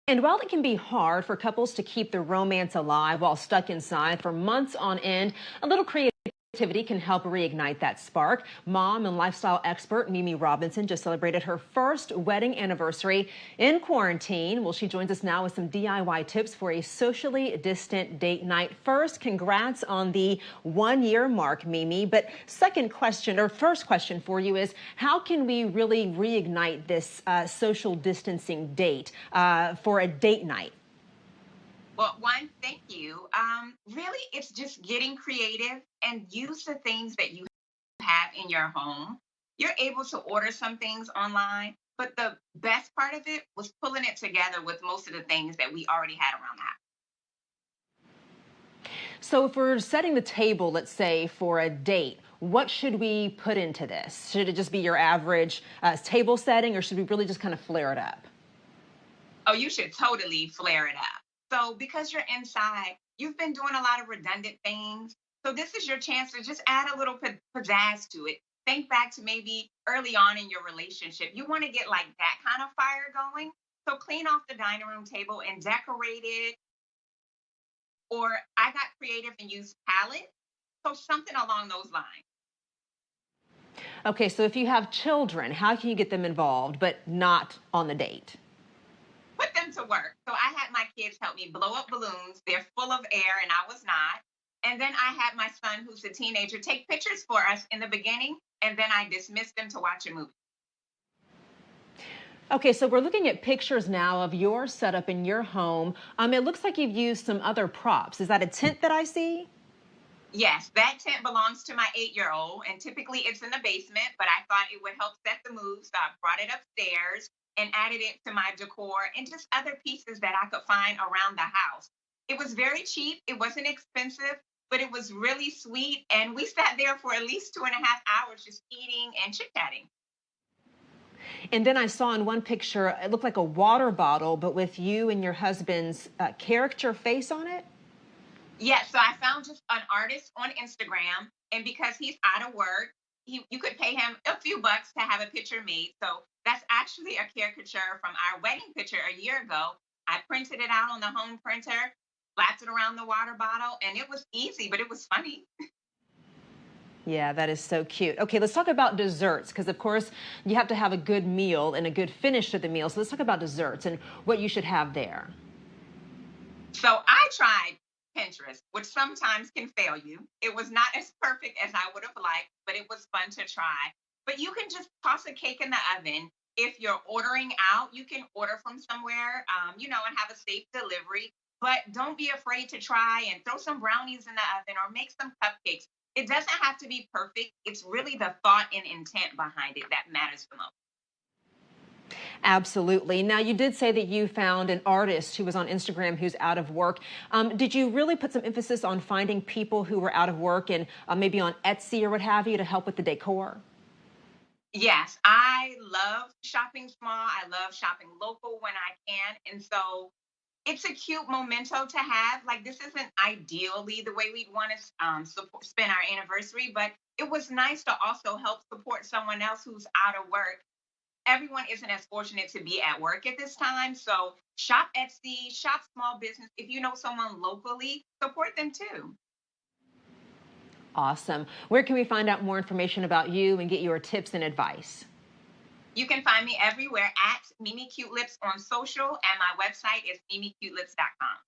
And while it can be hard for couples to keep the romance alive while stuck inside for months on end, a little creativity can help reignite that spark. Mom and lifestyle expert Mimi Robinson just celebrated her first wedding anniversary in quarantine. Well, she joins us now with some DIY tips for a socially distant date night. First, congrats on the 1 year mark, Mimi. But first question for you is, how can we really reignite this social distancing date for a date night? Well, one, thank you. Really, it's just getting creative and use the things that you have in your home. You're able to order some things online, but the best part of it was pulling it together with most of the things that we already had around the house. So if we're setting the table, let's say, for a date, what should we put into this? Should it just be your average table setting, or should we really just kind of flare it up? Oh, you should totally flare it up. So, because you're inside, you've been doing a lot of redundant things. So, this is your chance to just add a little pizzazz to it. Think back to maybe early on in your relationship. You want to get like that kind of fire going. So, clean off the dining room table and decorate it. Or I got creative and used palettes. So, something along those lines. Okay, so if you have children, how can you get them involved, but not on the date? Put them to work. So I had my kids help me blow up balloons. They're full of air, and I was not. And then I had my son, who's a teenager, take pictures for us in the beginning, and then I dismissed them to watch a movie. Okay, so we're looking at pictures now of your setup in your home. It looks like you've used some other props. Is that a tent that I see? Yes, that tent belongs to my 8-year old, and typically it's in the basement, but I thought it would help set the mood. So I brought it upstairs and added it to my decor and just other pieces that I could find around the house. It was very cheap, it wasn't expensive, but it was really sweet. And we sat there for at least 2.5 hours just eating and chit chatting. And then I saw in one picture, it looked like a water bottle, but with you and your husband's character face on it. Yes, so I found just an artist on Instagram, and because he's out of work, you could pay him a few bucks to have a picture made. So that's actually a caricature from our wedding picture a year ago. I printed it out on the home printer, slapped it around the water bottle, and it was easy, but it was funny. Yeah, that is so cute. Okay, let's talk about desserts, because of course you have to have a good meal and a good finish to the meal. So let's talk about desserts and what you should have there. So I tried Pinterest, which sometimes can fail you. It was not as perfect as I would have liked, but it was fun to try. But you can just toss a cake in the oven. If you're ordering out, you can order from somewhere, and have a safe delivery. But don't be afraid to try and throw some brownies in the oven or make some cupcakes. It doesn't have to be perfect. It's really the thought and intent behind it that matters the most. Absolutely. Now, you did say that you found an artist who was on Instagram who's out of work. Did you really put some emphasis on finding people who were out of work and maybe on Etsy or what have you to help with the decor? Yes, I love shopping small. I love shopping local when I can. And so it's a cute memento to have. Like, this isn't ideally the way we'd want to spend our anniversary, but it was nice to also help support someone else who's out of work. Everyone isn't as fortunate to be at work at this time. So shop Etsy, shop small business. If you know someone locally, support them too. Awesome. Where can we find out more information about you and get your tips and advice? You can find me everywhere at Mimi Cute Lips on social, and my website is mimicutelipscom.